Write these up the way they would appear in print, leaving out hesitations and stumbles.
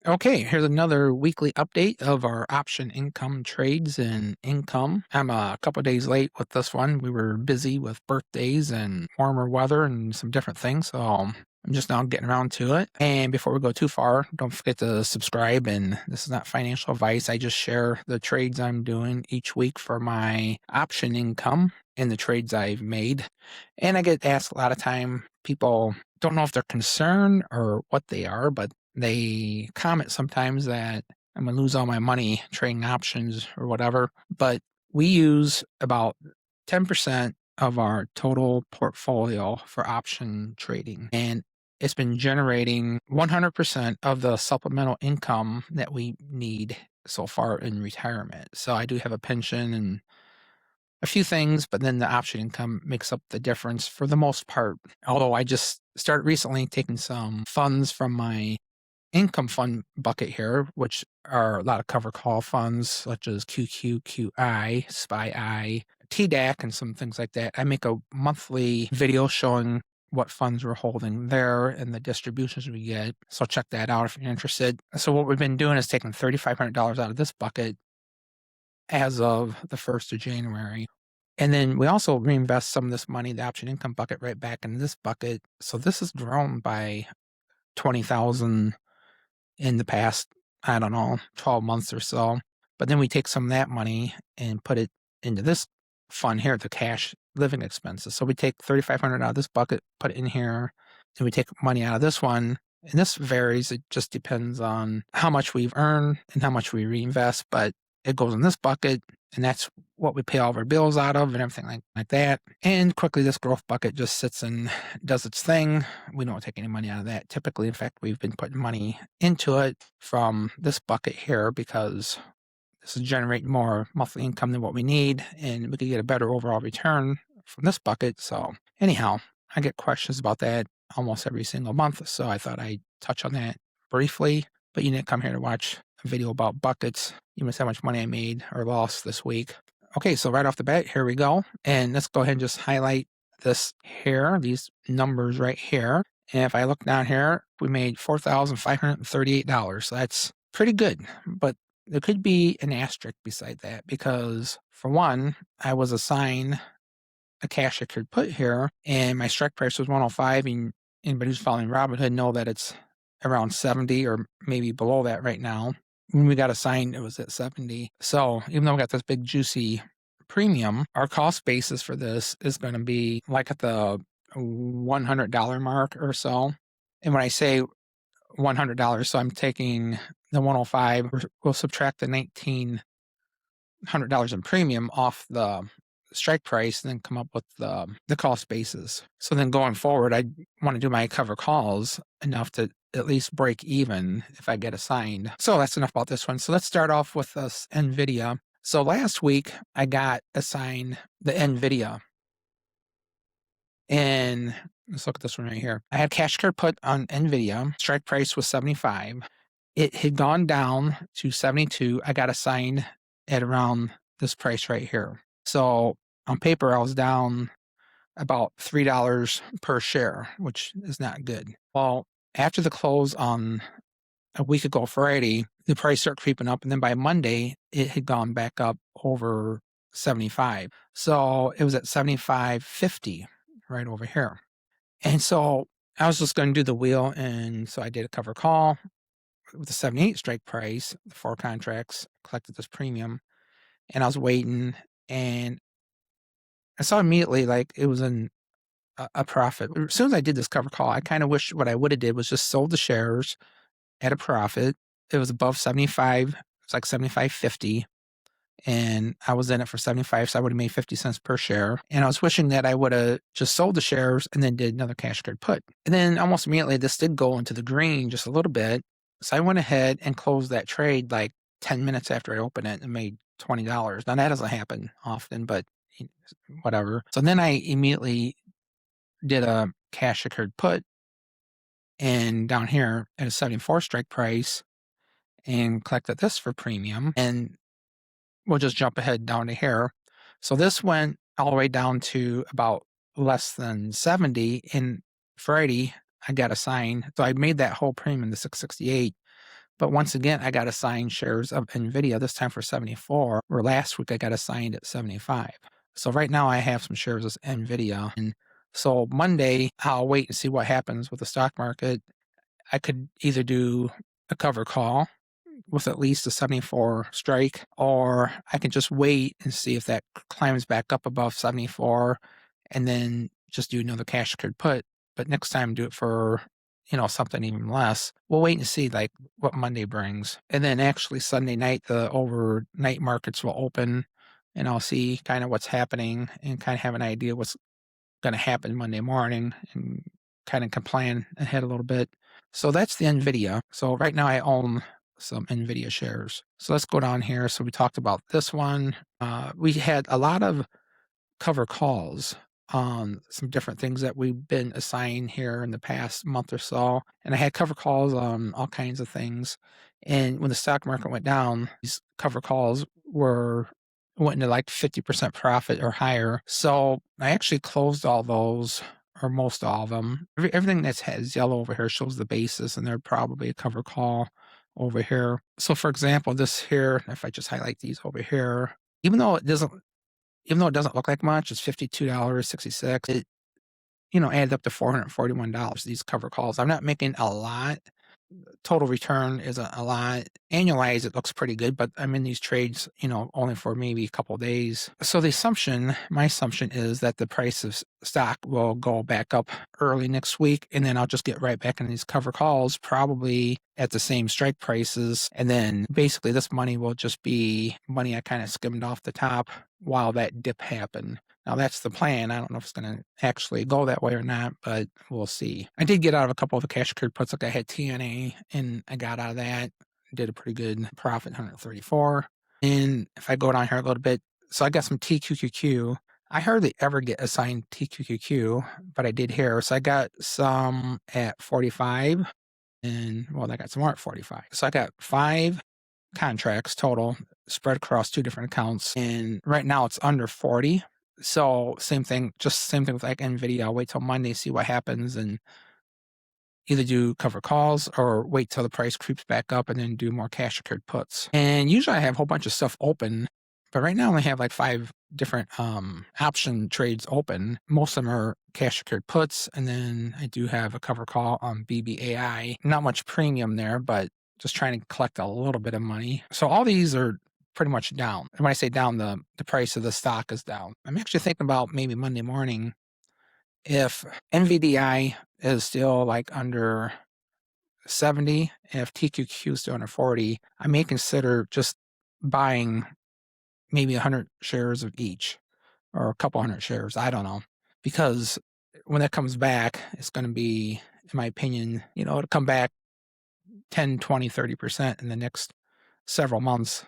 Okay, here's another weekly update of our option income trades and income. I'm a couple of days late with this one. We were busy with birthdays and warmer weather and some different things, so I'm just now getting around to it. And before we go too far, don't forget to subscribe. And this is not financial advice. I just share the trades I'm doing each week for my option income and the trades I've made. And I get asked a lot of time, people don't know if they're concerned or what they are, but they comment sometimes that I'm going to lose all my money trading options or whatever. But we use about 10% of our total portfolio for option trading. And it's been generating 100% of the supplemental income that we need so far in retirement. So I do have a pension and a few things, but then the option income makes up the difference for the most part. Although I just started recently taking some funds from my income fund bucket here, which are a lot of cover call funds such as QQQI, SPY-I, TDAC, and some things like that. I make a monthly video showing what funds we're holding there and the distributions we get. So check that out if you're interested. So what we've been doing is taking $3,500 out of this bucket as of the 1st of January. And then we also reinvest some of this money, the option income bucket, right back into this bucket. So this has grown by 20,000 in the past, I don't know, 12 months or so. But then we take some of that money and put it into this fund here, the cash living expenses. So we take $3,500 out of this bucket, put it in here, and we take money out of this one. And this varies. It just depends on how much we've earned and how much we reinvest, but it goes in this bucket, and that's what we pay all of our bills out of and everything like that. And quickly, this growth bucket just sits and does its thing. We don't take any money out of that. Typically, in fact, we've been putting money into it from this bucket here because this is generating more monthly income than what we need, and we could get a better overall return from this bucket. So anyhow, I get questions about that almost every single month, so I thought I'd touch on that briefly. But you didn't come here to watch a video about buckets. You must how much money I made or lost this week. Okay, so right off the bat, here we go. And let's go ahead and just highlight this here, these numbers right here. And if I look down here, we made $4,538. So that's pretty good. But there could be an asterisk beside that because, for one, I was assigned a cash I could put here, and my strike price was 105. And anybody who's following Robinhood know that it's around 70 or maybe below that right now. When we got assigned, it was at 70. So even though we got this big juicy premium, our cost basis for this is going to be like at the $100 mark or so. And when I say $100, so I'm taking the 105, we'll subtract the $1,900 in premium off the strike price and then come up with the cost basis. So then going forward, I want to do my cover calls enough to at least break even if I get assigned. So that's enough about this one. So let's start off with this NVIDIA. So last week I got assigned the NVIDIA. And let's look at this one right here. I had cash card put on NVIDIA. Strike price was 75. It had gone down to 72. I got assigned at around this price right here. So on paper, I was down about $3 per share, which is not good. Well, after the close on a week ago Friday, the price started creeping up, and then by Monday, it had gone back up over 75. So it was at 75.50 right over here. And so I was just going to do the wheel, and so I did a cover call with the 78 strike price, the 4 contracts, collected this premium, and I was waiting, and I saw immediately like it was in a profit. As soon as I did this cover call, I kind of wish what I would have did was just sold the shares at a profit. It was above 75. It's like 75.50. And I was in it for 75, so I would have made 50 cents per share. And I was wishing that I would have just sold the shares and then did another cash card put. And then almost immediately, this did go into the green just a little bit. So I went ahead and closed that trade like 10 minutes after I opened it and made $20. Now, that doesn't happen often, but whatever. So then I immediately did a cash card put and down here at a 74 strike price and collected this for premium. And we'll just jump ahead down to here. So this went all the way down to about less than 70. And Friday, I got assigned. So I made that whole premium, the 668, But once again, I got assigned shares of NVIDIA, this time for 74, where last week I got assigned at 75. So right now I have some shares of NVIDIA. And so Monday, I'll wait and see what happens with the stock market. I could either do a cover call with at least a 74 strike, or I can just wait and see if that climbs back up above 74 and then just do another cash secured put. But next time do it for, something even less. We'll wait and see like what Monday brings. And then actually Sunday night, the overnight markets will open and I'll see kind of what's happening and kind of have an idea what's going to happen Monday morning and kind of can plan ahead a little bit. So that's the NVIDIA. So right now I own some NVIDIA shares. So let's go down here. So we talked about this one. We had a lot of cover calls on some different things that we've been assigned here in the past month or so. And I had cover calls on all kinds of things. And when the stock market went down, these cover calls went into like 50% profit or higher. So I actually closed all those, or most all of them. Everything that has yellow over here shows the basis, and they're probably a cover call over here. So for example, this here, if I just highlight these over here, even though it doesn't look like much, it's $52.66. It, added up to $441, these cover calls. I'm not making a lot. Total return isn't a lot. Annualized, it looks pretty good, but I'm in these trades, only for maybe a couple of days. So my assumption is that the price of stock will go back up early next week, and then I'll just get right back in these cover calls, probably at the same strike prices. And then basically this money will just be money I kind of skimmed off the top while that dip happened. Now that's the plan. I don't know if it's going to actually go that way or not, but we'll see. I did get out of a couple of the cash secured puts. Like I had TNA and I got out of that. Did a pretty good profit, 134. And if I go down here a little bit, so I got some TQQQ. I hardly ever get assigned TQQQ, but I did here. So I got some at 45 and I got some more at 45. So I got 5 contracts total spread across 2 different accounts. And right now it's under 40. So same thing with like NVIDIA. I'll wait till Monday, see what happens, and either do cover calls or wait till the price creeps back up and then do more cash secured puts. And usually I have a whole bunch of stuff open, but right now I only have like 5 different option trades open. Most of them are cash secured puts, and then I do have a cover call on BBAI. Not much premium there, but just trying to collect a little bit of money. So all these are pretty much down. And when I say down, the price of the stock is down. I'm actually thinking about maybe Monday morning, if NVDI is still like under 70, and if TQQ is still under 40, I may consider just buying maybe 100 shares of each, or a couple hundred shares. I don't know. Because when that comes back, it's going to be, in my opinion, it'll come back 10, 20, 30% in the next several months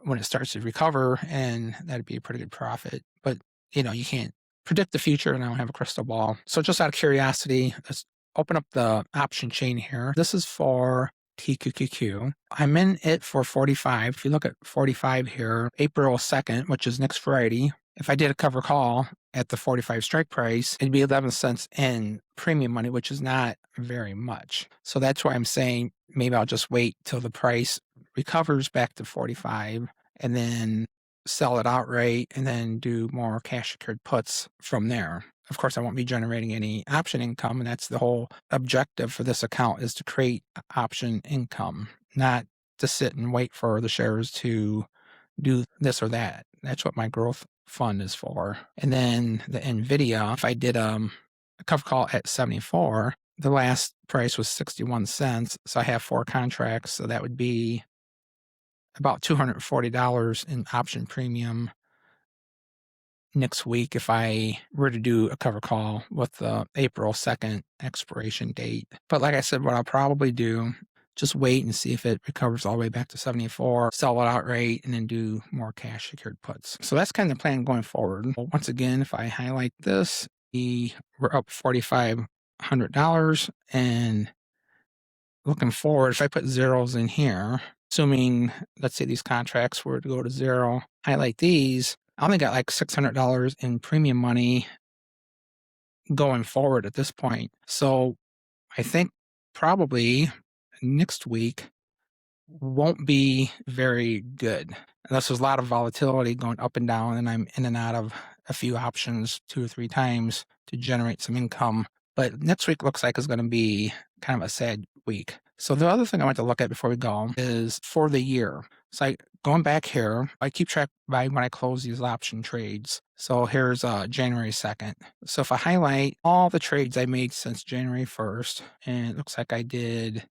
when it starts to recover, and that'd be a pretty good profit. But, you can't predict the future, and I don't have a crystal ball. So just out of curiosity, let's open up the option chain here. This is for TQQQ. I'm in it for 45. If you look at 45 here, April 2nd, which is next Friday, if I did a cover call at the 45 strike price, it'd be 11 cents in premium money, which is not very much. So that's why I'm saying maybe I'll just wait till the price recovers back to 45 and then sell it outright and then do more cash secured puts from there. Of course, I won't be generating any option income, and that's the whole objective for this account, is to create option income, not to sit and wait for the shares to do this or that. That's what my growth fund is for. And then the NVIDIA, if I did a cover call at 74, the last price was 61 cents. So I have 4 contracts. So that would be about $240 in option premium next week if I were to do a cover call with the April 2nd expiration date. But like I said, what I'll probably do, just wait and see if it recovers all the way back to 74, sell it outright, and then do more cash secured puts. So that's kind of the plan going forward. Once again, if I highlight this, we're up $4,500, and looking forward, if I put zeros in here, assuming, let's say these contracts were to go to 0, highlight these, I only got like $600 in premium money going forward at this point. So I think probably next week won't be very good unless there's a lot of volatility going up and down, and I'm in and out of a few options 2 or 3 times to generate some income. But next week looks like it's going to be kind of a sad week. So the other thing I want to look at before we go is for the year. So going back here, I keep track by when I close these option trades. So here's January 2nd. So if I highlight all the trades I made since January 1st, and it looks like I did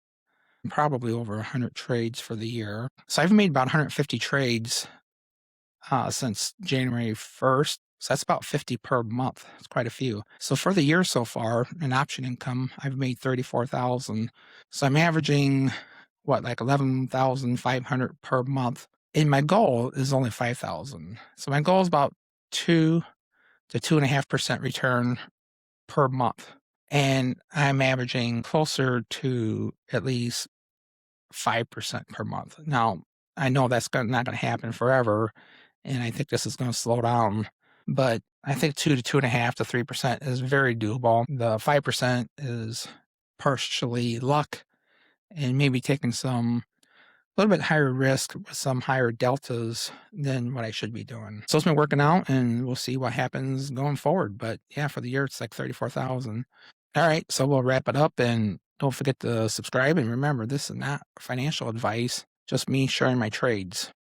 probably over 100 trades for the year. So I've made about 150 trades since January 1st. So that's about 50 per month. It's quite a few. So for the year so far, in option income, I've made 34,000. So I'm averaging like 11,500 per month. And my goal is only 5,000. So my goal is about 2 to 2.5% return per month. And I'm averaging closer to at least 5% per month. Now, I know that's not going to happen forever, and I think this is going to slow down, but I think 2 to 2.5 to 3% is very doable. The 5% is partially luck and maybe taking some a little bit higher risk with some higher deltas than what I should be doing. So it's been working out, and we'll see what happens going forward. But yeah, for the year, it's like 34,000. All right, so we'll wrap it up, and don't forget to subscribe. And remember, this is not financial advice, just me sharing my trades.